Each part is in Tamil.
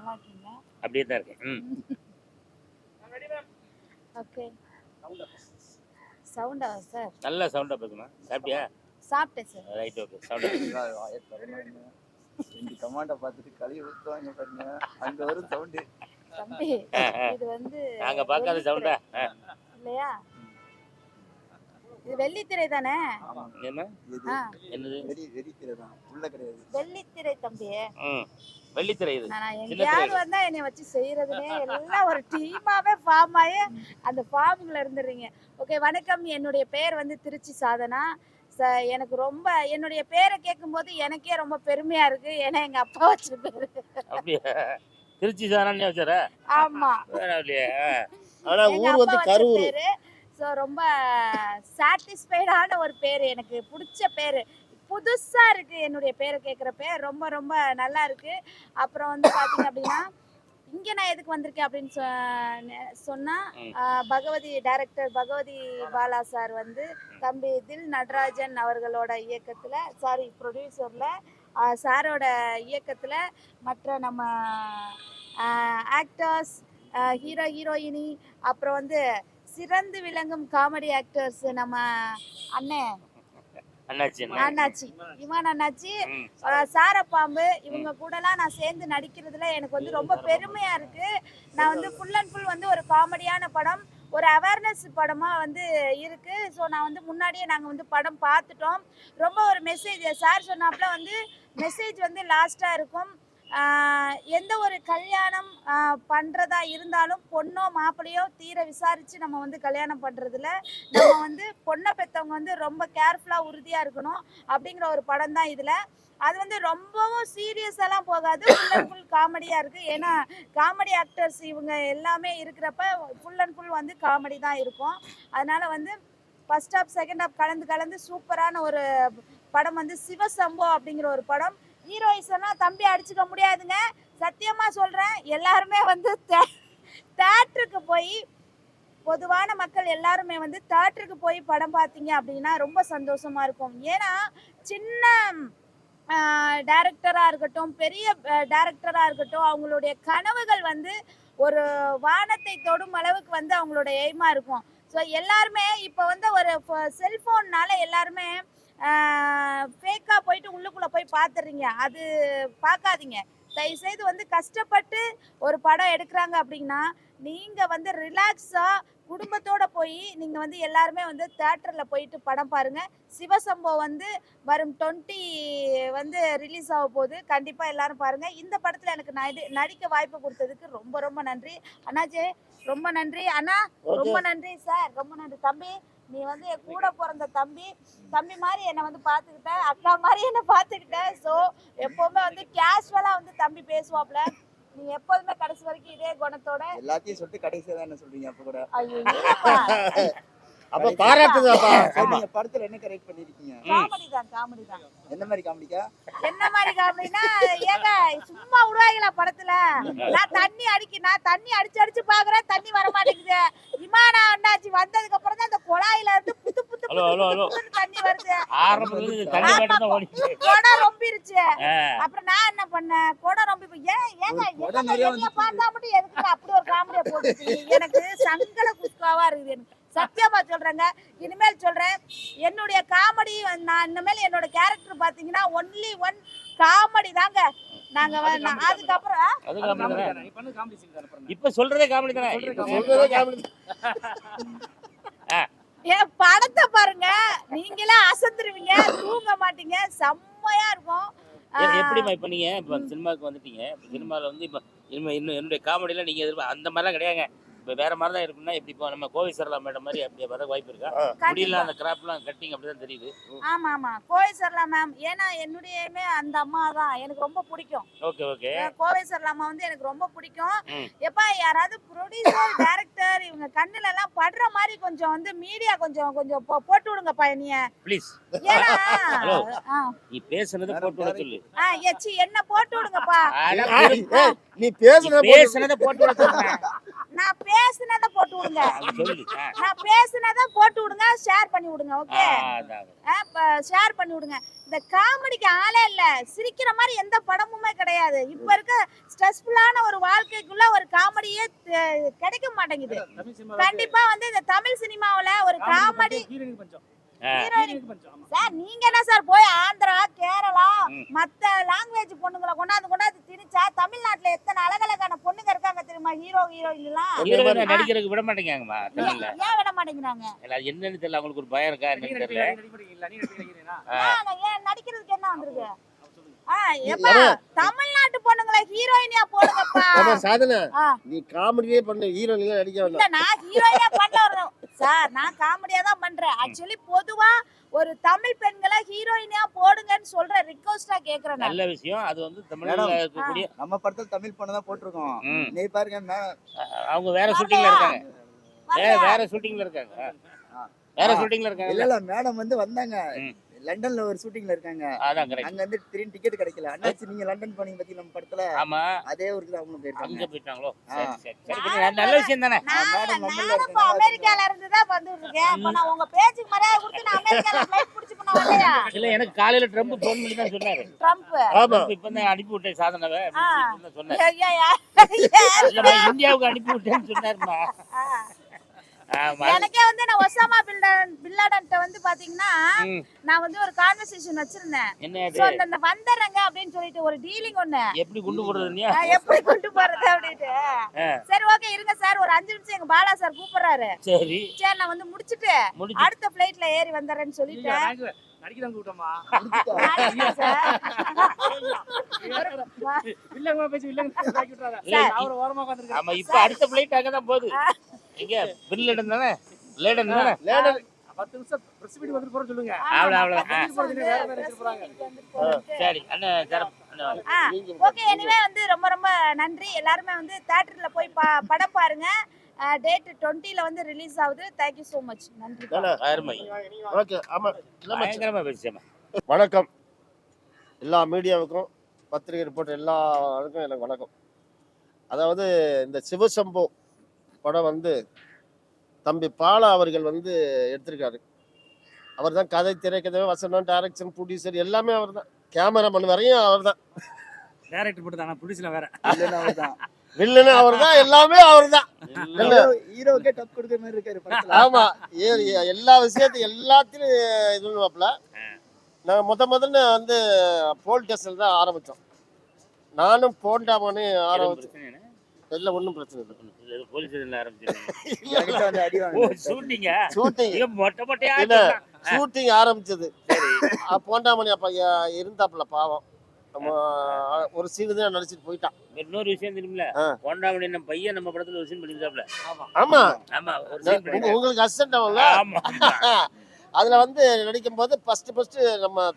நல்லா இருக்கீங்க? அப்படியே தான் இருக்கேன். ஓகே. சவுண்டா சார்? நல்ல சவுண்டா பேசுமா. சாப்பிட்டியா? சாப்பிட்டேன் சார். Right, okay. சவுண்டா ரெண்டு கமாண்ட பார்த்துட்டு கழுவி ஊத்துவாங்க பாருங்க, அங்க வரும் சவுண்டு. தம்பி இது வந்து நாங்க பார்க்காத சவுண்டா இல்லையா? இது வெள்ளித்திரை தானே? என்ன இது என்னது? வெறித்திரை தான், உள்ள கிடையாது. வெள்ளித்திரை தம்பி. வெள்ளித்திரை இது. நான் எங்கேயாவது வந்தா என்னை வச்சு செய்யறதுனே எல்லாம் ஒரு டீமாவே ஃபார்ம் ஆகி அந்த ஃபார்முக்குள்ள இருந்துடுறீங்க. ஓகே, வணக்கம். என்னுடைய பேர் வந்து திருச்சி சாதனா. எனக்கு ரொம்ப என்னுடைய பேரை கேட்கும்போது எனக்கே ரொம்ப பெருமையா இருக்கு. ஏன்னா எங்க அப்பா வச்ச பேரு. அப்படியா? திருச்சி சாதனா வச்சாரா? ஆமா, ஆனா ஊர் வந்து கரூர். ஸோ ரொம்ப சாட்டிஸ்ஃபைடான ஒரு பேர், எனக்கு பிடிச்ச பேர். புதுசா இருக்கு என்னுடைய பேரை கேட்குறப்ப, ரொம்ப ரொம்ப நல்லா இருக்கு. அப்புறம் வந்து பார்த்தீங்க அப்படின்னா, இங்கே நான் எதுக்கு வந்திருக்கேன் அப்படின்னு சொன்னால், டைரக்டர் பகவதி பாலா சார் வந்து தம்பி தில் நடராஜன் அவர்களோட இயக்கத்தில், ப்ரொடியூசரில் சாரோட இயக்கத்தில் மற்ற நம்ம ஆக்டர்ஸ், ஹீரோ ஹீரோயினி, அப்புறம் வந்து சிறந்து விளங்கும் காமெடி ஆக்டர்ஸ் நம்ம அண்ணாச்சி இமான் அண்ணாச்சி, சாரப்பாம்பு, இவங்க கூடலாம் நான் சேர்ந்து நடிக்கிறதுல எனக்கு வந்து ரொம்ப பெருமையா இருக்கு. நான் வந்து ஃபுல் அண்ட் ஃபுல் வந்து ஒரு காமெடியான படம், ஒரு அவேர்னஸ் படமா வந்து இருக்கு. ஸோ நான் வந்து முன்னாடியே நாங்கள் வந்து படம் பார்த்துட்டோம். ரொம்ப ஒரு மெசேஜ் சார் சொன்னாப்புல வந்து மெசேஜ் வந்து லாஸ்டா இருக்கும். எந்த ஒரு கல்யாணம் பண்ணுறதா இருந்தாலும் பொண்ணோ மாப்பிள்ளையோ தீர விசாரித்து நம்ம வந்து கல்யாணம் பண்ணுறதுல நம்ம வந்து பொண்ணை பெற்றவங்க வந்து ரொம்ப கேர்ஃபுல்லாக உறுதியாக இருக்கணும் அப்படிங்கிற ஒரு படம் தான் இதில். அது வந்து ரொம்பவும் சீரியஸெல்லாம் போகாது, ஃபுல் அண்ட் ஃபுல் காமெடியாக இருக்குது. ஏன்னா காமெடி ஆக்டர்ஸ் இவங்க எல்லாமே இருக்கிறப்ப ஃபுல் அண்ட் ஃபுல் வந்து காமெடி தான் இருக்கும். அதனால் வந்து ஃபர்ஸ்ட் ஹாஃப் செகண்ட் ஹாஃப் கலந்து சூப்பரான ஒரு படம் வந்து சிவசம்போ அப்படிங்கிற ஒரு படம். ஹீரோயிஸ்னா தம்பி அடிச்சுக்க முடியாதுங்க, சத்தியமா சொல்றேன். எல்லாருமே வந்து தியேட்டருக்கு போய், பொதுவான மக்கள் எல்லாருமே வந்து தியேட்டருக்கு போய் படம் பார்த்தீங்க அப்படின்னா ரொம்ப சந்தோஷமா இருக்கும். ஏன்னா சின்ன டைரக்டராக இருக்கட்டும், பெரிய டைரக்டராக இருக்கட்டும், அவங்களுடைய கனவுகள் வந்து ஒரு வானத்தை தொடும் அளவுக்கு வந்து அவங்களோட எய்மா இருக்கும். ஸோ எல்லாருமே இப்போ வந்து ஒரு செல்ஃபோன்னால எல்லாருமே ஃபேக்காக போயிட்டு உள்ளுக்குள்ளே போய் பார்த்துடுறீங்க. அது பார்க்காதீங்க தயவுசெய்து. வந்து கஷ்டப்பட்டு ஒரு படம் எடுக்கிறாங்க அப்படின்னா நீங்கள் வந்து ரிலாக்ஸாக குடும்பத்தோடு போய் நீங்கள் வந்து எல்லாருமே வந்து தேட்டரில் போயிட்டு படம் பாருங்கள். சிவசம்போ வந்து வரும் 20 வந்து ரிலீஸ் ஆக போகுது. கண்டிப்பாக எல்லாரும் பாருங்கள். இந்த படத்தில் எனக்கு நடிக்க வாய்ப்பு கொடுத்ததுக்கு ரொம்ப ரொம்ப நன்றி அண்ணாஜே, ரொம்ப நன்றி அண்ணா, ரொம்ப நன்றி சார், ரொம்ப நன்றி தம்பி. நீ வந்து என் கூட பிறந்த தம்பி மாதிரி என்னை வந்து பார்த்துக்கிட்ட, அக்கா மாதிரி என்னை பார்த்துக்கிட்ட. ஸோ எப்போவுமே வந்து கேஷுவலாக வந்து தம்பி பேசுவாப்ல. நீ எப்போதுமே கடைசி வரைக்கும் இதே குணத்தோட எல்லாத்தையும் சொல்லிட்டு கடைசியா தான் என்ன சொல்றீங்க? அப்ப கூட ஐயோ அப்ப பாராட்டுதாப்பா. நீங்க படத்துல என்ன கரெக்ட் பண்ணிருக்கீங்க? காமெடி தான். என்ன மாதிரி காமெடிக்கா? என்ன மாதிரி காமெடினா, ஏங்க சும்மா விடுவாங்களா படத்துல? நான் தண்ணி அடிச்சு பாக்குறேன், தண்ணி வர மாட்டேங்குது. இமானா அண்ணாச்சி வந்ததுக்கு அப்புறம் தான் அந்த குழாயில இருந்து புத்து தண்ணி வருது. குடம் ரொம்பிருச்சு. அப்புறம் நான் என்ன பண்ணேன், குடம் ரொம்பி ஏங்க பார்த்தா மட்டும் எதுக்கு அப்படி ஒரு காமெடியா போட்டு? எனக்கு சங்கல குஸ்காவா இருக்குது. எனக்கு சத்தியமா சொல்றேங்க, இனிமேல் சொல்றேன், என்னுடைய காமெடி நான் இனிமேல் என்னோட கேரக்டர் பாத்தீங்கன்னா ஒன்லி ஒன் காமெடி தாங்க. நாங்க அதுக்கப்புறம் இப்ப சொல்றதே காமெடி தானே. என் படத்தை பாருங்க, நீங்களே அசந்துருவீங்க, தூங்க மாட்டீங்க, செம்மையா இருக்கும். எப்படிமா இப்ப நீங்க இப்ப சினிமாவுக்கு வந்துட்டீங்க, சினிமால வந்து இப்ப என்னுடைய காமெடியில நீங்க அந்த மாதிரிலாம் கிடையாதுங்க. இப்போ வேற மாதிரி தான் இருக்குன்னா எப்படி? இப்போ நம்ம கோவை சரளா மேடம் மாதிரி அப்படியே வர வாய்ப்பு இருக்கா? முடியல, அந்த கிராப்லாம் கட்டிங் அப்படிதான் தெரியுது. ஆமா கோவை சரளா மேம், ஏன்னா என்னுடையமே அந்த அம்மா தான் எனக்கு ரொம்ப பிடிக்கும். ஓகே கோவை சரளா அம்மா வந்து எனக்கு ரொம்ப பிடிக்கும். எப்பா யாராவது ப்ரொடியூசர் டைரக்டர் இவங்க கண்ணுல எல்லாம் படுற மாதிரி கொஞ்சம் வந்து மீடியா கொஞ்சம் போட்டு விடுங்க பையனிய ப்ளீஸ். ஏன்னா நீ பேசுனத போட்டு விட சொல்லு. என்ன போட்டு விடுங்கப்பா. நீ பேசுனத போட்டு விட சொல்றேன். நான் பேசுனதை போட்டு விடுங்க. சொல்லு. நான் பேசுனதை போட்டு விடுங்க, ஷேர் பண்ணி விடுங்க. ஓகே, ஷேர் பண்ணி விடுங்க. இந்த காமெடிக்கு ஆளே இல்ல. சிரிக்கிற மாதிரி எந்த படமுமே கிடையாது. இப்ப இருக்க ஸ்ட்ரெஸ்ஃபுல்லான ஒரு வாழ்க்கைக்குள்ள ஒரு காமெடியே கிடைக்க மாட்டேங்குது. கண்டிப்பா வந்து இந்த தமிழ் சினிமாவுல ஒரு காமெடி சார், நீங்க என்ன சார் போய் ஆந்திரா, கேரளா, மத்த லாங்குவேஜ் பொண்ணுங்களை கொண்டாந்து திணிச்சா தமிழ்நாட்டுல எத்தனை அழகழகான பொண்ணுங்க இருக்காங்க தெரியுமா? ஹீரோ ஹீரோயின் எல்லாம் நடிக்கிறதுக்கு விட மாட்டேங்காங்கம்மா. ஏன் விட மாட்டேங்கிறாங்க? என்னன்னு தெரியல, அவங்களுக்கு ஒரு பயம் இருக்கா என்னன்னு தெரியல. ஏன் நடிக்கிறதுக்கு என்ன வந்திருக்கு? எப்பா தமிழ்நாட்டு பொண்ணுங்களை ஹீரோயினியா போடுங்கப்பா. சாதனை, நீ காமெடியே பண்ண, ஹீரோயினா நடிக்க வேண்டாம். இல்ல, நான் ஹீரோயினா பண்ண சார், நான் காமெடியா தான் பண்றேன். ஆக்சுவலி பொதுவா ஒரு தமிழ் பெண்களை ஹீரோயினா போடுங்கன்னு சொல்ற ரிக்வெஸ்டா கேக்குறேன். நல்ல விஷயம். அது வந்து தமிழ்ல இருக்கக்கூடிய நம்ம படத்துல தமிழ் பொண்ணு தான் போட்டிருக்கோம். நீ பாருங்க, அவங்க வேற ஷூட்டிங்ல இருக்காங்க. வேற ஷூட்டிங்ல இருக்காங்க. வேற ஷூட்டிங்ல இருக்காங்க. இல்ல மேடம் வந்து வந்தாங்க, லண்டன்ல ஒரு ஷூட்டிங்ல இருக்காங்க. அதான் கரெக்ட். அங்க வந்து திடீர்னு டிக்கெட் கிடைக்கல. அண்ணாச்சி நீங்க லண்டன் போனீங்க பத்தி நம்ம படத்துல. ஆமா, அதே ஊருக்கு தான் அவங்க போயிருக்காங்க. அங்க போயிட்டாங்களோ? சரி சரி, நல்ல விஷயம் தானே. மேடம் நம்மள நான் அமெரிக்கால இருந்து தான் வந்துட்டு இருக்கேன். அப்ப நான் உங்க பேச்சுக்கு மரியாதை கொடுத்து நான் அமெரிக்கால ஃளைட் பிடிச்சு போன வரலையா? இல்ல, எனக்கு காலையில ட்ரம்ப் போன் பண்ணி தான் சொன்னாரு. ட்ரம்ப் இப்பதான் அனுப்பி விட்டேன் சாதனவை சொன்னாரு. ஐயா இந்தியாவுக்கு அனுப்பி விட்டேன்னு சொன்னாருமா. எனக்கே வந்து நான் ஒசாமா பின்லாடன்ட்ட வந்து பாத்தீங்கன்னா நான் வந்து ஒரு கான்வர்சேஷன் வச்சிருந்தேன். சோ அந்த வந்துறங்க அப்படினு சொல்லிட்டு ஒரு டீலிங் ஒண்ணு. எப்படி கொண்டு போறதுனியா? எப்படி கொண்டு போறது அப்படிட்டு. சரி ஓகே இருங்க சார், ஒரு 5 நிமிஷம் எங்க பாலா சார் கூப்பிடுறாரு. சரி நான் வந்து முடிச்சிட்டு அடுத்த ஃளைட்ல ஏறி வந்தறேன்னு சொல்லிட்டேன். நடிக்கிறவங்க கூட்டமா இல்லங்க பேசி இல்லங்க தாக்கி விட்டுறாங்க. அவர ஓரமா உட்கார்ந்திருக்காங்க. ஆமா, இப்ப அடுத்த ஃளைட் அங்க தான் போகுது. எங்க பில்லடன் தானே? லேடன் தானே? 10 நிமிஷம் பிரஸ் மீட் வந்து போற சொல்லுங்க. அவ்வளவு வேற வேற வச்சு போறாங்க. சரி அண்ணா சரம். ஓகே, எனிவே வந்து ரொம்ப ரொம்ப நன்றி. எல்லாரும் வந்து தியேட்டர்ல போய் படம் பாருங்க. டேட் 20ல வந்து ரிலீஸ் ஆகுது. Thank you so much. நன்றி. அருமை. ஓகே, ஆமா, பயங்கரமா பேசுறேன். வணக்கம் எல்லா மீடியாவுக்கும், பத்திரிகை ரிப்போர்ட் எல்லாருக்கும் எனக்கு வணக்கம். அதாவது இந்த சிவசம்பு படம் வந்து தம்பி பாலா அவர்கள் வந்து எடுத்திருக்காரு. அவர் தான் கதை, திரைக்கதை, வசனம், டைரக்ஷன், ப்ரொடியூசர் எல்லாமே அவர் தான். கேமராமேன் வரையும் அவர் தான். டைரக்டர் மட்டும் தான், ப்ரொடியூசர் வேற. வில்லன் அவர் தான், எல்லாமே அவர் தான். ஹீரோக்கே டப் கொடுக்கிற மாதிரி இருக்காரு படத்துல. ஆமா, எல்லா விஷயத்தையும் எல்லாத்தையும் இது பண்ணுவாப்ல. நான் முதல்ல வந்து போல் டெஸ்ட்ல தான் ஆரம்பித்தோம். நானும் போண்டாமனு ஆரம்பிச்சேன். இல்ல, ஒன்றும் பிரச்சனை இல்லை. ஷூட்டிங் ஆரம்பிச்சது போண்டாமணி அப்ப இருந்தாப்புல, பாவம். ஒரு சீன் தான் நடிச்சிட்டு போயிட்டான். இன்னொரு விஷயம் தெரியுமில்ல, போண்டாமணி நம்ம பையன் நம்ம படத்துல ஒரு சீன் பண்ணிருக்காப்ல. ஆமா ஆமா, உங்களுக்கு அசிஸ்டன்ட் ஆகும்ல. அதுல வந்து நடிக்கும் போது ஃபர்ஸ்ட் நம்ம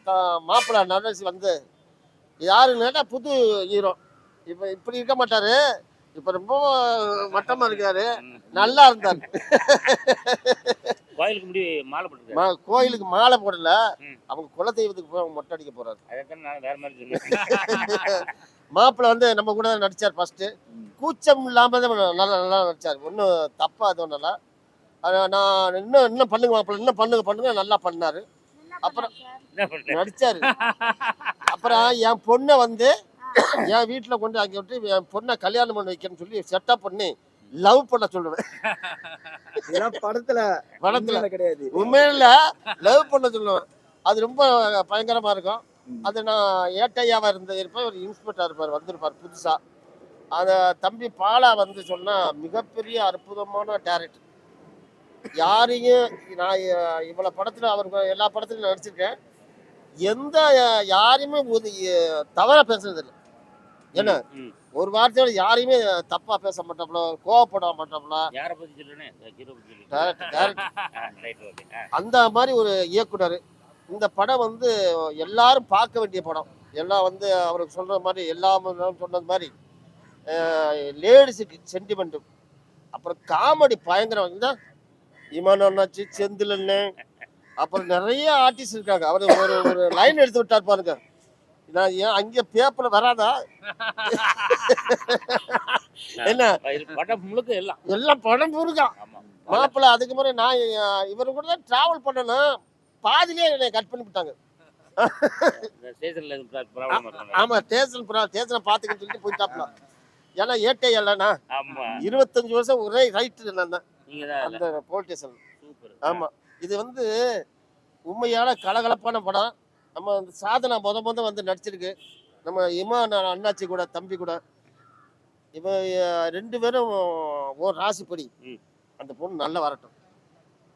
மாப்பிள்ளை நடராஜ் வந்து யாருன்னு கேட்டா புது ஹீரோ. இப்ப இப்படி இருக்க மாட்டாரு, இப்ப ரொம்ப மட்டமா இருக்காரு, நல்லா இருந்தாரு. கோயிலுக்கு முடி மாலை போட்டு, கோயிலுக்கு மாலை போடல, அவங்க குலதெய்வத்துக்கு போய் அவங்க மொட்டை அடிக்க போறாரு. அதான் நான் வேற மாதிரி சொன்னேன். மாப்பிள்ளை வந்து நம்ம கூட தான் நடிச்சார். ஃபர்ஸ்ட் கூச்சம் இல்லாம தான் நல்லா நடிச்சார். ஒன்றும் தப்பா எதுவும் இல்லை. நான் இன்னும் பண்ணுங்க மாப்பிள்ளை, இன்னும் பண்ணுங்க நல்லா பண்ணாரு. அப்புறம் நடிச்சாரு. அப்புறம் என் பொண்ணை வந்து என் வீட்டுல கொண்டு அங்கே விட்டு என் பொண்ணை கல்யாணம் பண்ணி வைக்கிறேன்னு சொல்லி செட்டப் பண்ணி லவ் பண்ண சொல்லுவேன். படத்துல கிடையாது, உண்மையில லவ் பண்ண சொல்லுவேன். அது ரொம்ப பயங்கரமா இருக்கும். அது நான் ஏட்டையாவா இருப்பேன், ஒரு இன்ஸ்பெக்டர் இருப்பார், வந்திருப்பார் புதுசா. அந்த தம்பி பாலா வந்து சொன்னா மிகப்பெரிய அற்புதமான டேரக்டர். யாரையும் நான் இவ்வளவு படத்துல, அவருக்கு எல்லா படத்துலையும் நடிச்சிருக்கேன். எந்த யாரையுமே தவறா பேசுறது இல்லை. என்ன ஒரு வார்த்தையோட யாரையுமே தப்பா பேச மாட்டாப்ல, கோவப்பட மாட்டாப்ல. அந்த மாதிரி ஒரு இயக்குனர். இந்த படம் வந்து எல்லாரும் பார்க்க வேண்டிய படம். எல்லாம் வந்து அவருக்கு சொல்ற மாதிரி, எல்லாம் சொன்னது மாதிரி லேடிஸுக்கு சென்டிமெண்ட், அப்புறம் காமெடி பயங்கரம். இமான் அண்ணாச்சி, செந்திலன்னு, அப்புறம் நிறைய ஆர்டிஸ்ட் இருக்காங்க. அவர் ஒரு லைன் எடுத்து விட்டார் பாருங்க. நான் ஏன் அங்கே பேப்பர்ல வராதா? என்ன படம் முழுக்க எல்லாம் எல்லாம் படம் பூருக்கா ஆமா மாப்பிள்ளை. அதுக்கு முறை நான் இவர் கூட தான் டிராவல் பண்ணணும், பாதிலே என்னை கட் பண்ணி விட்டாங்க. ஸ்டேஷன்ல ப்ராப்ளம் இருக்காங்க. ஆமா ஸ்டேஷனை பாத்துக்கிட்டு சொல்லிட்டு போயிட்டாப்ல. ஏன்னா ஏட்டை இல்லைண்ணா ஆமா 25 வருஷம் ஒரே ரைட்டு நான் தான் நீங்க தான் அந்த போலீஸ் ஸ்டேஷன். சூப்பர். ஆமா இது வந்து உண்மையான கலகலப்பான படம். நம்ம வந்து சாதனா முத வந்து நடிச்சிருக்கு. நம்ம இமான் அண்ணாச்சி கூட தம்பி கூட இவன் 2 பேரும் ஒரு ராசிப்படி. அந்த பொண்ணு நல்லா வரட்டும்,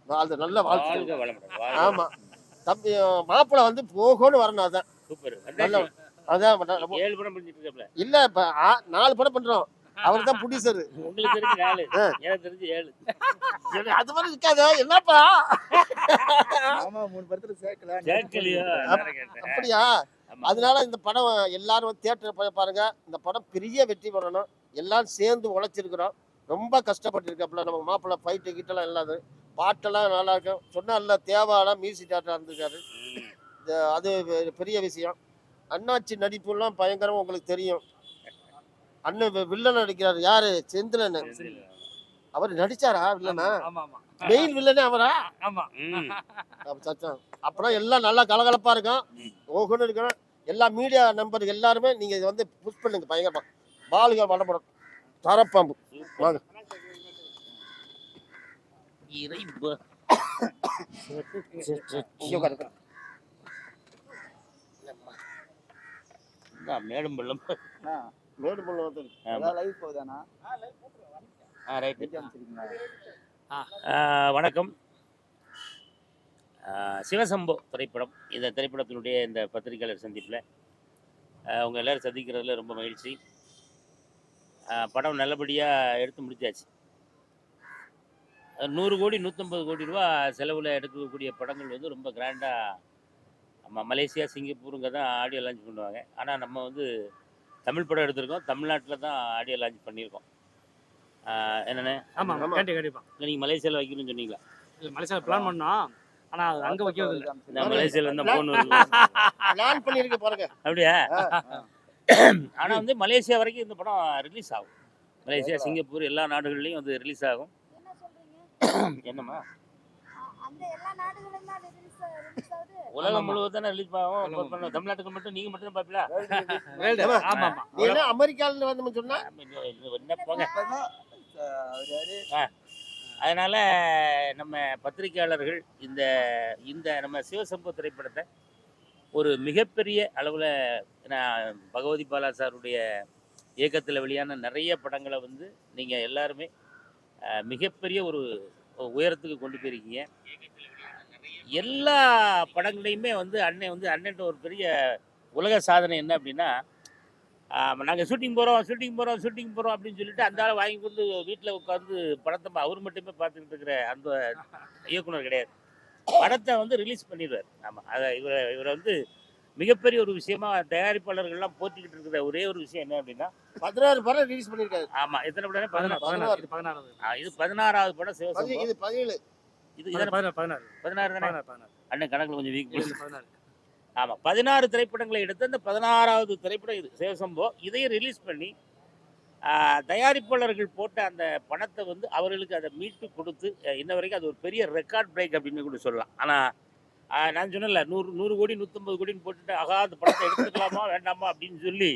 அது நல்ல வாழ்க்கை. வாழ்க வளமுடன். ஆமா தம்பி மாப்பிள்ளை வந்து போகணும்னு வரணும். அதான் சூப்பர். நல்ல அதான் 7 படம் பண்ணிட்டு இருக்கல. இல்ல இப்ப 4 படம் பண்றோம். அவர் தான் ப்ரொடியூசர். உங்களுக்கு தெரிஞ்சு 4 எனக்கு தெரிஞ்சு 7. அது மாதிரி இருக்காது என்னப்பா. ஆமா 3 படத்துல சேர்க்கல. கேட்கலையா? அப்படியா? அதனால இந்த படம் எல்லாரும் தியேட்டர் போய் பாருங்க. இந்த படம் பெரிய வெற்றி பெறணும். எல்லாரும் சேர்ந்து உழைச்சிருக்கிறோம். ரொம்ப கஷ்டப்பட்டிருக்காப்புல நம்ம மாப்பிள்ளை. ஃபைட்டு கிட்டலாம் இல்லாது, பாட்டெல்லாம் நல்லா இருக்கும். சொன்னா தேவாலாம் மியூசிக் டேரக்டர் இருந்திருக்காரு. அது பெரிய விஷயம். அண்ணாச்சி நடிப்புலாம் பயங்கரமா உங்களுக்கு தெரியும். அண்ணன் வில்லன் நடிக்கிறாரு. யாரு? செந்திலன். அவர் நடிச்சாரா வில்லனா? மெயின் வில்லனே அவரா? சச்சம். அப்புறம் எல்லாம் நல்லா கலகலப்பா இருக்கும். ஓகேன்னு இருக்கணும். எல்லா மீடியா நம்பர் எல்லாருமே நீங்க இதை வந்து புஷ் பண்ணுங்க பயங்கரமா. பாலுக வடபடம் தரப்பாம்பு வாங்க. மேடும் பள்ளம் மேடு பள்ளம் வந்து அதான் லைவ் போகுதானா? ரைட். வச்சிருக்கீங்களா? வணக்கம். சிவசம்போ திரைப்படம். இந்த திரைப்படத்தினுடைய இந்த பத்திரிகையாளர் சந்திப்பில் அவங்க எல்லோரும் சந்திக்கிறதுல ரொம்ப மகிழ்ச்சி. படம் நல்லபடியாக எடுத்து முடிச்சாச்சு. 100 கோடி 150 கோடி ரூபா செலவில் எடுக்கக்கூடிய படங்கள் வந்து ரொம்ப கிராண்டாக நம்ம மலேசியா சிங்கப்பூருங்க தான் ஆடியோ லான்ச் பண்ணுவாங்க. ஆனால் நம்ம வந்து தமிழ் படம் எடுத்திருக்கோம். தமிழ்நாட்டில் தான் ஆடியோ லான்ச் பண்ணியிருக்கோம். என்னென்ன? ஆமாம் கண்டிப்பாக. இல்லை நீங்கள் மலேசியாவில் வைக்கணும்னு சொன்னீங்களா? இல்லை மலேசியாவில் பிளான் பண்ணோம், ஆனால் அங்கே வைக்கிறது இல்லை. நான் மலேசியாவில் இருந்தால் ஃபோன் பிளான் பண்ணியிருக்க பாருங்க. அப்படியா? ஆனால் வந்து மலேசியா வரைக்கும் இந்த படம் ரிலீஸ் ஆகும். மலேசியா சிங்கப்பூர் எல்லா நாடுகள்லையும் வந்து ரிலீஸ் ஆகும். என்ன சொல்றீங்க? என்னம்மா அந்த எல்லா நாடுகளிலும் தான் ரிலீஸ் ஆகுது. உலகம் முழுவதும் தானே ரிலீஸ் ஆகும். தமிழ்நாட்டுக்கு மட்டும் நீங்கள் மட்டும் தான் பார்ப்பீங்களா? ஆமாம் ஆமாம். நீ என்ன அமெரிக்காவில் வந்து சொன்னா என்ன போங்க. அதனால் நம்ம பத்திரிகையாளர்கள் இந்த இந்த நம்ம சிவசம்போ திரைப்படத்தை ஒரு மிகப்பெரிய அளவில், நான் பகவதி பாலா சாருடைய இயக்கத்தில் வெளியான நிறைய படங்களை வந்து நீங்கள் எல்லாருமே மிகப்பெரிய ஒரு உயரத்துக்கு கொண்டு போயிருக்கீங்க. எல்லா படங்களையுமே வந்து அண்ணன்ட்ட ஒரு பெரிய உலக சாதனை என்ன அப்படின்னா, நாங்கள் ஷூட்டிங் போகிறோம் அப்படின்னு சொல்லிட்டு அந்த ஆளை வாங்கி கொண்டு வீட்டில் உட்காந்து படத்தை அவர் மட்டுமே பார்த்துக்கிட்டு இருக்கிற அந்த இயக்குனர் கிடையாது. படத்தை வந்து ரிலீஸ் பண்ணிடுவார். ஆமாம், அதை இவரை வந்து மிகப்பெரிய ஒரு விஷயமா தயாரிப்பாளர்கள்லாம் போற்றிக்கிட்டு இருக்கிற ஒரே ஒரு விஷயம் என்ன அப்படின்னா 16 படம் ரிலீஸ் பண்ணிருக்காரு. ஆமாம், எத்தனை படம்? 16. இது 16வது படம் சிவசம்போ. இது 17. இது 16 தானே? 16. அண்ணன் கணக்கில் கொஞ்சம் வீக். 16. ஆமாம், 16 திரைப்படங்களை எடுத்து அந்த 16வது திரைப்படம் இது சிவசம்போ. இதையும் ரிலீஸ் பண்ணி தயாரிப்பாளர்கள் போட்ட அந்த பணத்தை வந்து அவர்களுக்கு அதை மீட்டு கொடுத்து இன்ன வரைக்கும் அது ஒரு பெரிய ரெக்கார்ட் பிரேக் அப்படின்னு கூட சொல்லலாம். ஆனால் நான் சொன்னேன்ல 100 கோடி 150 கோடின்னு போட்டுட்டு அந்த படத்தை எடுத்துக்கலாமா வேண்டாமா அப்படின்னு சொல்லி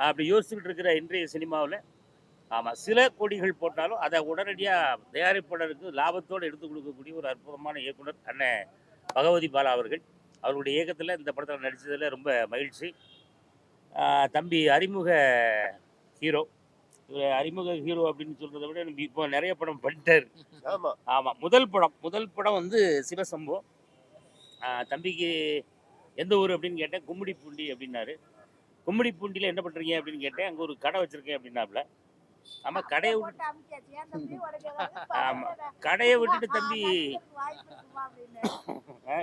அப்படி யோசிச்சுக்கிட்டு இருக்கிற இன்றைய சினிமாவில் ஆமாம் சில கோடிகள் போட்டாலும் அதை உடனடியாக தயாரிப்பாளருக்கு லாபத்தோடு எடுத்து கொடுக்கக்கூடிய ஒரு அற்புதமான இயக்குனர் அண்ணன் பகவதி பாலா அவர்கள். அவருடைய இயக்கத்தில் இந்த படத்தில் நடித்ததில் ரொம்ப மகிழ்ச்சி. தம்பி அறிமுக ஹீரோ. இவர் அறிமுக ஹீரோ அப்படின்னு சொல்கிறத விட எனக்கு இப்போ நிறைய படம் பண்ணிட்டார். ஆமாம், முதல் படம் வந்து சிவசம்போ. தம்பிக்கு எந்த ஊர் அப்படின்னு கேட்டேன். கும்மிடிப்பூண்டி அப்படின்னாரு. கும்மிடிப்பூண்டியில் என்ன பண்ணுறீங்க அப்படின்னு கேட்டேன். அங்கே ஒரு கடை வச்சுருக்கேன் அப்படின்னாப்புல. ஆமாம், கடையை விட்டு கடையை விட்டுட்டு தம்பி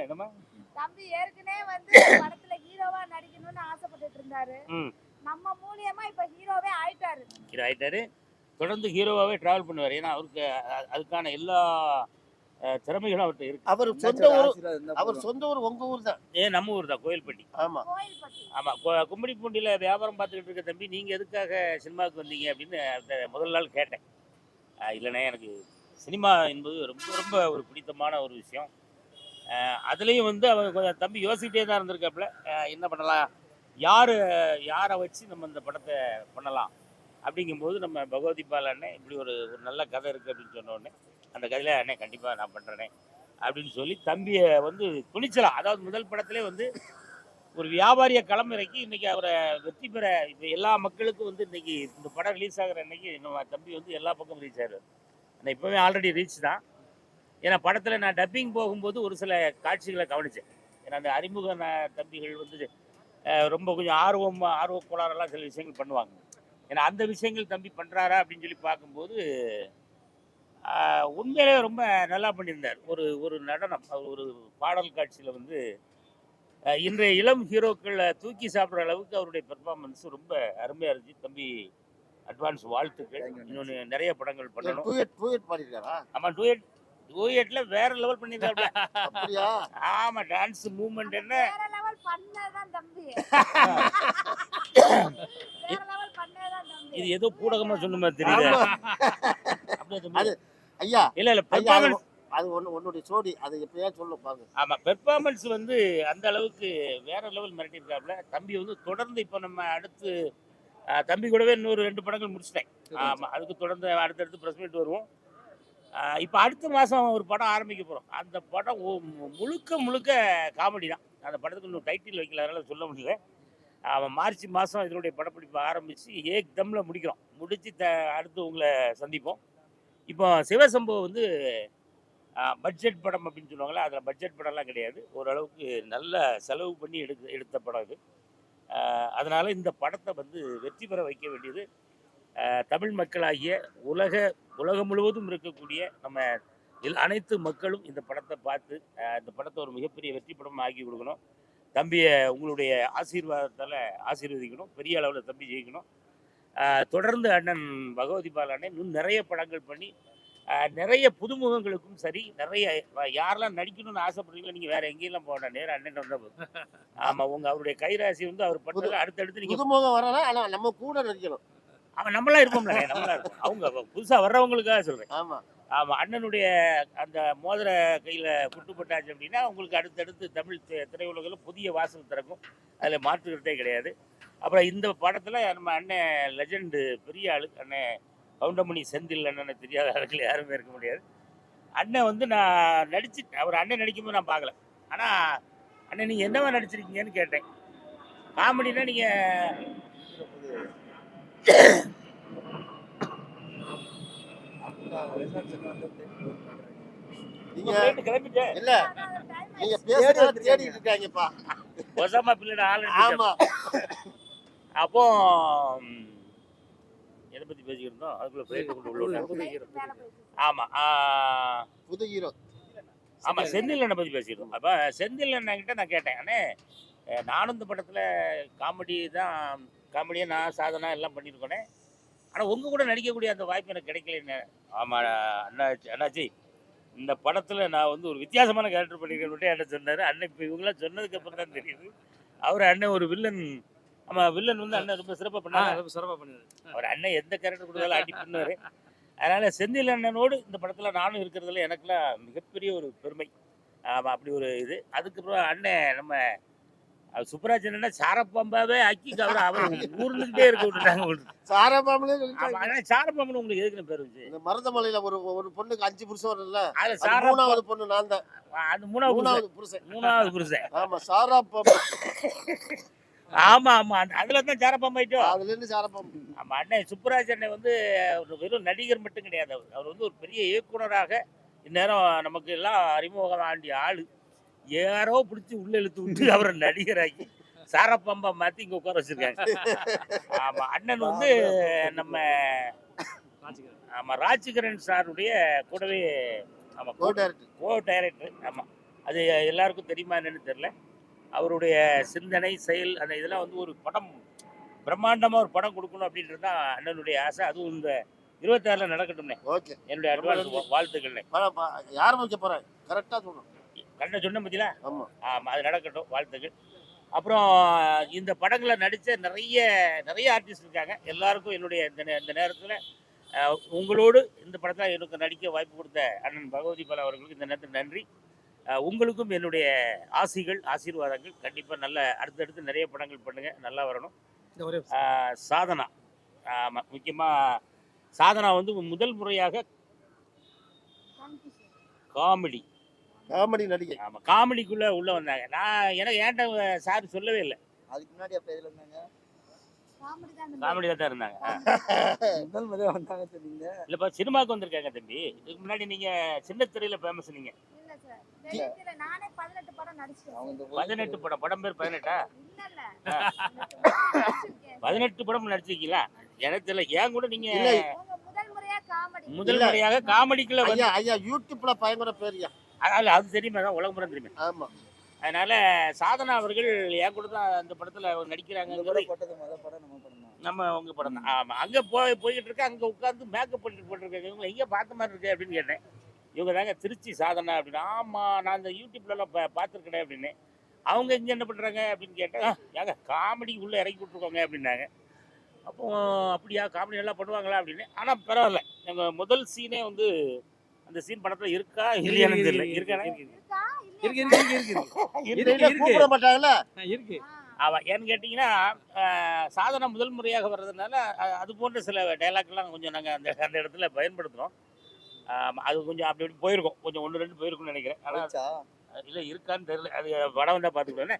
என்னம்மா தம்பி ஏற்கனவே வந்து படத்துல ஹீரோவா நடிக்கணும்னு ஆசைப்பட்டுட்டு இருந்தாரு. நம்ம மூலியமா இப்ப ஹீரோவே ஆயிட்டாரு. தொடர்ந்து ஹீரோவாகவே ட்ராவல் பண்ணுவார். ஏன்னா அவருக்கு அதுக்கான எல்லா திறமைகளும் அவர்கிட்ட இருக்கு. அவர் சொந்த ஊர் அவர் சொந்த ஊர் உங்க ஊர் தான். நம்ம ஊர் தான், கோயில்பட்டி. ஆமா கோயில்பட்டி. ஆமா, கும்மிடிப்பூண்டியில் வியாபாரம் பார்த்துக்கிட்டு இருக்க தம்பி, நீங்கள் எதுக்காக சினிமாவுக்கு வந்தீங்க அப்படின்னு அந்த முதல் நாள் கேட்டேன். இல்லைண்ணே, எனக்கு சினிமா என்பது ரொம்ப ரொம்ப ஒரு பிடித்தமான ஒரு விஷயம். அதுலேயும் வந்து அவர் கொஞ்சம் தம்பி யோசிக்கிட்டே தான் இருந்திருக்காப்புல. என்ன பண்ணலாம், யாரை வச்சு நம்ம இந்த படத்தை பண்ணலாம் அப்படிங்கும்போது நம்ம பகவதி பால் அண்ணன் இப்படி ஒரு ஒரு நல்ல கதை இருக்குது அப்படின்னு சொன்ன உடனே அந்த கதையில் அண்ணே கண்டிப்பாக நான் பண்ணுறேனே அப்படின்னு சொல்லி தம்பியை வந்து துணிச்சலாம். அதாவது முதல் படத்திலே வந்து ஒரு வியாபாரியை களமிறக்கி இன்னைக்கு அவரை வெற்றி பெற இப்போ எல்லா மக்களுக்கும் வந்து இன்னைக்கு இந்த படம் ரிலீஸ் ஆகிற அன்னைக்கு நம்ம தம்பி வந்து எல்லா பக்கமும் ரீச் ஆகிடுவார். ஆனால் இப்போவே ஆல்ரெடி ரீச் தான். ஏன்னா படத்தில் நான் டப்பிங் போகும்போது ஒரு சில காட்சிகளை கவனித்தேன். ஏன்னா அந்த அறிமுக தம்பிகள் வந்து ரொம்ப கொஞ்சம் ஆர்வ கோளாறெல்லாம் சில விஷயங்கள் பண்ணுவாங்க. ஏன்னா அந்த விஷயங்கள் தம்பி பண்ணுறாரா அப்படின்னு சொல்லி பார்க்கும்போது உண்மையிலே ரொம்ப நல்லா பண்ணியிருந்தார். ஒரு நடனம், ஒரு பாடல் காட்சியில் வந்து இன்றைய இளம் ஹீரோக்களை தூக்கி சாப்பிட்ற அளவுக்கு அவருடைய பெர்ஃபார்மன்ஸ் ரொம்ப அருமையாக இருந்துச்சு. தம்பி அட்வான்ஸ் வாழ்த்துக்கள். இன்னொன்று நிறைய படங்கள் பண்ணணும். ஆமாம், டூயட்ல வேற லெவல் பண்ணியிருக்காரு. அப்படியா? ஆமாம், டான்ஸ் மூவ்மெண்ட் என்ன வேற லெவல் பண்ணதான் தம்பி. வேற லெவல் பண்ணதான் தம்பி. இது ஏதோ பூடகமா சொன்ன மாதிரி தெரியல. அது ஐயா இல்ல பெர்ஃபார்மன்ஸ் அது ஒன்னுடைய சோடி, அது எப்படியா சொல்லும் பாருங்க. ஆமா, பெர்ஃபார்மன்ஸ் வந்து அந்த அளவுக்கு வேற லெவல் மிரட்டியிருக்காப்ல தம்பி. வந்து தொடர்ந்து இப்போ நம்ம அடுத்து தம்பி கூடவே இன்னொரு 2 படங்கள் முடிச்சிட்டேன். ஆமா, அதுக்கு தொடர்ந்து அடுத்தடுத்து ப்ரெஸ் மீட் வருவோம். இப்போ அடுத்த மாதம் ஒரு படம் ஆரம்பிக்க போகிறோம். அந்த படம் முழுக்க காமெடி தான். அந்த படத்துக்கு இன்னும் டைட்டில் வைக்கல, அதனால சொல்ல முடியல. மார்ச் மாதம் இதனுடைய படப்பிடிப்பு ஆரம்பித்து ஏக் தம்மில் முடிக்கிறோம். முடித்து அடுத்து உங்களை சந்திப்போம். இப்போ சிவசம்பவம் வந்து பட்ஜெட் படம் அப்படின்னு சொல்லுவாங்களே, அதில் பட்ஜெட் படம்லாம் கிடையாது. ஓரளவுக்கு நல்ல செலவு பண்ணி எடுத்த படம் இது. அதனால் இந்த படத்தை வந்து வெற்றி பெற வைக்க வேண்டியது தமிழ் மக்களாகிய உலகம் முழுவதும் இருக்கக்கூடிய நம்ம அனைத்து மக்களும் இந்த படத்தை பார்த்து இந்த படத்தை ஒரு மிகப்பெரிய வெற்றி படம் ஆக்கி கொடுக்கணும். தம்பியை உங்களுடைய ஆசீர்வாதத்தால் ஆசீர்வதிக்கணும். பெரிய அளவில் தம்பி ஜெயிக்கணும். தொடர்ந்து அண்ணன் பகவதி பால் அண்ணன் இன்னும் நிறைய படங்கள் பண்ணி நிறைய புதுமுகங்களுக்கும் சரி, நிறைய யாரெல்லாம் நடிக்கணும்னு ஆசைப்படுறீங்களோ நீங்கள் வேற எங்கேயெல்லாம் போகணும், நேரம் அண்ணன் வந்தால் போதும். ஆமாம், அவருடைய கைராசி வந்து அவர் பண்ணல. அடுத்தடுத்து நீங்கள் புதுமுகம் வரலாம், ஆனால் நம்ம கூட நடிக்கணும். அவன் நம்மளாம் இருப்போம்ல, நம்மளாம் இருப்போம். அவங்க புதுசாக வர்றவங்களுக்காக சொல்கிறேன். ஆமாம் ஆமாம், அண்ணனுடைய அந்த மோதிர கையில் குட்டுப்பட்டாச்சு அப்படின்னா உங்களுக்கு அடுத்தடுத்து தமிழ் திரையுலகில் புதிய வாசல் திறக்கும். அதில் மாற்றுக்கிறதே கிடையாது. அப்புறம் இந்த படத்தில் நம்ம அண்ணன் லெஜண்டு, பெரிய ஆளு அண்ணன் கவுண்டமணி செந்தில் அண்ணனை தெரியாத ஆளுகள் யாருமே இருக்க முடியாது. அண்ணன் வந்து நான் அவர் அண்ணன் நடிக்கும்போது நான் பார்க்கல. ஆனால் அண்ணன் நீங்கள் என்னவா நடிச்சிருக்கீங்கன்னு கேட்டேன். காமெடினா நீங்கள் கிளம்பிட்டேன். இல்ல நீங்க பேசுறது தேடிட்டு இருக்காங்கப்பா. ஒசாமா பிள்ளை ஆள். ஆமா, அப்போ எதை பத்தி பேசிக்கிட்டு இருந்தோம், அதுக்குள்ள பிளேட் கொண்டு உள்ள. ஆமா, புது ஹீரோ. ஆமா, செந்தில் அண்ணனை பத்தி பேசிக்கிட்டோம். அப்ப செந்தில் அண்ணன் கிட்ட நான் கேட்டேன், அண்ணே நானும் இந்த படத்துல காமெடியா நான் சாதனா எல்லாம் பண்ணியிருக்கோனே, ஆனா உங்க கூட நடிக்கக்கூடிய அந்த வாய்ப்பு எனக்கு கிடைக்கலன்னு. ஆமா அண்ணாச்சி, இந்த படத்துல நான் வந்து ஒரு வித்தியாசமான கேரக்டர் பண்ணிருக்கேன் என்ன சொன்னாரு. அண்ணன் இப்போ இவங்களாம் சொன்னதுக்கு அப்புறம் தான் தெரியுது அவர் அண்ணன் ஒரு வில்லன். ஆமா, வில்லன் வந்து அண்ணன் ரொம்ப சிறப்பாக பண்ணாரு. அவர் அண்ணன் எந்த கேரக்டர் கொடுத்தாலும் அடி பண்ணுவார். அதனால செந்தில் அண்ணனோடு இந்த படத்தில் நானும் இருக்கிறதுல எனக்குலாம் மிகப்பெரிய ஒரு பெருமை. ஆமாம், அப்படி ஒரு இது. அதுக்கப்புறம் அண்ணன் நம்ம சுப்பராஜ் அண்ணா சாரப்பாம்பாவே ஆக்கி அவர் ஊர்ந்துகிட்டே இருக்க விட்டுட்டாங்க. சாரப்பாம்பு சாரப்பாம்பு உங்களுக்கு எதுக்குன்னு பேர் வச்சு, இந்த மருதமலையில ஒரு பொண்ணுக்கு 5 புருஷன் வரும்ல, அது 3வது பொண்ணு நான் தான். அது 3வது புருஷன். ஆமா, சாரப்பாம்பு. ஆமா ஆமா, அதுல தான் சாரப்பாம்பாயிட்டோ. அதுல இருந்து சாரப்பாம்பு. ஆமா, அண்ணன் சுப்பராஜ் அண்ணன் வந்து வெறும் நடிகர் மட்டும் கிடையாது. அவர் வந்து ஒரு பெரிய இயக்குனராக இந்நேரம் நமக்கு எல்லாம் அறிமுகம் ஆண்டிய ஆளு. யாரோ பிடிச்சி உள்ள இழுத்து விட்டு அவரை நடிகராக்கி சாரப்பாம்பா மாத்தி இங்க உட்கார வச்சிருக்காங்க. ஆமா, அண்ணன் வந்து நம்ம ராஜ்கிரண் சாருடைய கூடவே கோ டைரக்டர். ஆமா, அது எல்லாருக்கும் தெரியுமா என்னன்னு தெரியல. அவருடைய சிந்தனை செயல் அந்த இதெல்லாம் வந்து ஒரு படம் பிரம்மாண்டமாக ஒரு படம் கொடுக்கணும் அப்படின்றது தான் அண்ணனுடைய ஆசை. அதுவும் இந்த 26ல நடக்கட்டும்னே. ஓகே. என்னுடைய அட்வான்ஸ் வாழ்த்துக்கள்னே. யார் வைக்க போறேன் கரெக்டா சொல்லணும். கரெக்டாக சொன்ன பத்தியா? ஆமா. ஆமாம், அது நடக்கட்டும், வாழ்த்துக்கள். அப்புறம் இந்த படங்களை நடித்த நிறைய ஆர்டிஸ்ட் இருக்காங்க. எல்லாருக்கும் என்னுடைய இந்த நேரத்தில் உங்களோடு இந்த படத்தில் எனக்கு நடிக்க வாய்ப்பு கொடுத்த அண்ணன் பகவதி பாலா அவர்களுக்கு இந்த நேரத்தில் நன்றி. உங்களுக்கும் என்னுடைய ஆசீர்வாதங்கள். கண்டிப்பாக நல்ல அடுத்தடுத்து நிறைய படங்கள் பண்ணுங்கள், நல்லா வரணும். சாதனா, ஆமாம், முக்கியமாக சாதனா வந்து முதல் முறையாக காமெடி நடிகை. ஆமாம், காமெடிக்குள்ளே உள்ளே வந்தாங்க. எனக்கு ஏன்ட்ட சார் சொல்லவே இல்லை. அதுக்கு முன்னாடி அப்ப எதுல இருந்தாங்க? காமெடியாக தான் இருந்தாங்க. முதல் முறையா வந்தாங்க சொன்னீங்க. இல்லைப்பா, சினிமாவுக்கு வந்திருக்காங்க தம்பி. இதுக்கு முன்னாடி நீங்கள் சின்ன திரையில் ஃபேமஸ். நீங்கள் 18 படம். படம் பேர் 18ஆ? 18 படம் நடிச்சிருக்கீங்களா? எனக்கு தெரியல. ஏன் கூட நீங்க முதல் முறையாக காமெடிக்குள்ள ஐயா யூடியூப்ல பயங்கர பேரியா. அது தெரியுமா? தான் உலகம் புறம் தெரியுமா? ஆமா. அதனால சாதனா அவர்கள் என் கூட தான் அந்த படத்துல நடிக்கிறாங்கிறது நம்ம உங்க படம் தான். ஆமா, அங்க போய்கிட்டு இருக்க, அங்க உட்காந்து மேக்கப் பண்ணிட்டு போட்டிருக்காங்க. இவங்க எங்க பார்த்த மாதிரி இருக்கு அப்படின்னு கேட்டேன். இவங்க தாங்க திருச்சி சாதனா அப்படின்னு. ஆமா, நான் அந்த யூடியூப்லலாம் பார்த்துருக்கேன் அப்படின்னு. அவங்க இங்கே என்ன பண்ணுறாங்க அப்படின்னு கேட்டேன். ஏங்க காமெடி உள்ளே இறக்கி விட்ருக்கோங்க அப்படின்னாங்க. அப்போ அப்படியா, காமெடி நல்லா பண்ணுவாங்களா அப்படின்னு. ஆனால் பரவாயில்ல, எங்கள் முதல் சீனே வந்து அந்த சீன் படத்தில் இருக்கா இல்லையான்னு தெரியல. கூப்பிட மாட்டாங்கல்ல. ஆமாம், ஏன்னு கேட்டிங்கன்னா சாதனை முதல் முறையாக வர்றதுனால அது போன்ற சில டைலாக்லாம் கொஞ்சம் நாங்கள் அந்த இடத்துல பயன்படுத்துகிறோம். அது கொஞ்சம் அப்படி இப்படி போயிருக்கோம், கொஞ்சம் 1-2 போயிருக்கும்னு நினைக்கிறேன். ஆனால் இல்லை இருக்கான்னு தெரியல, அது படம் வந்தால் பார்த்துக்கிட்டோன்னே.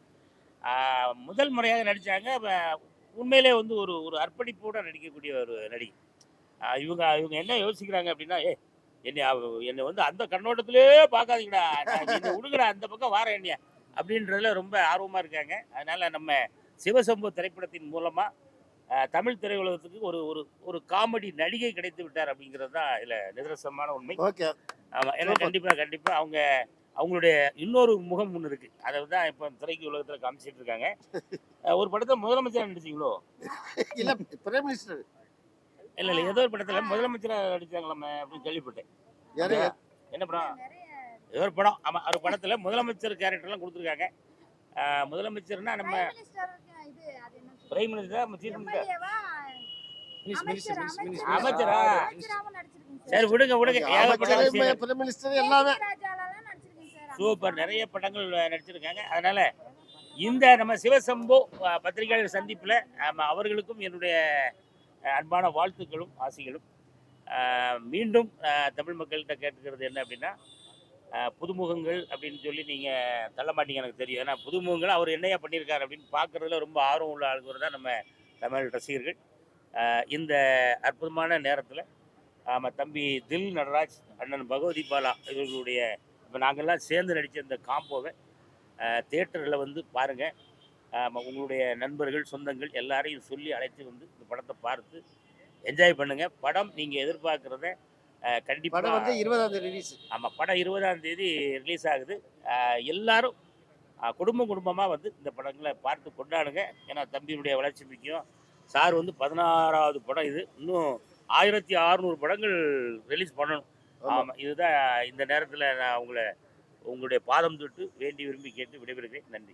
முதல் முறையாக நடித்தாங்க. உண்மையிலே வந்து ஒரு அர்ப்பணிப்போடு நடிக்கக்கூடிய ஒரு நடிகை. இவங்க என்ன யோசிக்கிறாங்க அப்படின்னா, என்னை வந்து அந்த கண்ணோட்டத்திலே பார்க்காதீங்கடா, என்னை விடுங்கடா, அந்த பக்கம் வார என்னையா அப்படின்றதுல ரொம்ப ஆர்வமாக இருக்காங்க. அதனால் நம்ம சிவசம்பு திரைப்படத்தின் மூலமாக தமிழ் திரையுலகத்துக்கு ஒரு காமெடி நடிகை கிடைத்து விட்டார் அப்படிங்கிறது தான் இதில் நிதர்சனமான உண்மை. ஆமாம், ஏன்னா கண்டிப்பாக அவங்களுடைய இன்னொரு முகம் ஒன்று இருக்குது. அதை தான் இப்போ திரைக்கு உலகத்தில் காமிச்சிட்டு இருக்காங்க. ஒரு படத்தில் முதலமைச்சராக நடிச்சிங்களோ? இல்லை, பிரைம் மினிஸ்டர். இல்லை, ஏதோ ஒரு படத்தில் முதலமைச்சராக நடிச்சாங்களாமே அப்படின்னு கேள்விப்பட்டேன். என்ன படம்? ஏதோ ஒரு படம். ஆமாம், ஒரு படத்தில் முதலமைச்சர் கேரக்டர்லாம் கொடுத்துருக்காங்க. முதலமைச்சர்னா நம்ம பிரைம் மினிஸ்டர், சீஃப் மினிஸ்டர், அமைச்சரா? சரி, விடுங்க. பிரைம் மினிஸ்டர் எல்லாமே சூப்பர், நிறைய படங்கள் நடிச்சிருக்காங்க. அதனால இந்த நம்ம சிவசம்பு பத்திரிகையாளர் சந்திப்பில் அவர்களுக்கும் என்னுடைய அன்பான வாழ்த்துக்களும் ஆசைகளும். மீண்டும் தமிழ் மக்கள்கிட்ட கேட்டுக்கிறது என்ன அப்படின்னா, புதுமுகங்கள் அப்படின்னு சொல்லி நீங்கள் தள்ள மாட்டீங்க, எனக்கு தெரியும். ஏன்னா புதுமுகங்கள் அவர் என்னையா பண்ணியிருக்காரு அப்படின்னு பார்க்குறதுல ரொம்ப ஆர்வம் உள்ள ஆளுங்க தான் நம்ம தமிழ் ரசிகர்கள். இந்த அற்புதமான நேரத்தில் தம்பி தில் நடராஜ், அண்ணன் பகவதி பாலா இவர்களுடைய இப்போ நாங்கள்லாம் சேர்ந்து நடித்த இந்த காம்போவை தியேட்டரில் வந்து பாருங்கள். உங்களுடைய நண்பர்கள், சொந்தங்கள் எல்லாரையும் சொல்லி அழைச்சி வந்து இந்த படத்தை பார்த்து என்ஜாய் பண்ணுங்கள். படம் நீங்கள் எதிர்பார்க்குறத கண்டிப்பாக 20ஆம் தேதி ரிலீஸ். ஆமாம், படம் 20ஆம் தேதி ரிலீஸ் ஆகுது. எல்லாரும் குடும்பமாக வந்து இந்த படங்களை பார்த்து கொண்டாடுங்க. ஏன்னா தம்பியினுடைய வளர்ச்சி முக்கியம். சார் வந்து 16ஆவது படம் இது. இன்னும் 1600 படங்கள் ரிலீஸ் பண்ணணும். ஆமாம், இதுதான் இந்த நேரத்தில் நான் உங்களுடைய பாதம் தொட்டு வேண்டி விரும்பி கேட்டு விடைபெறுகிறேன். நன்றி.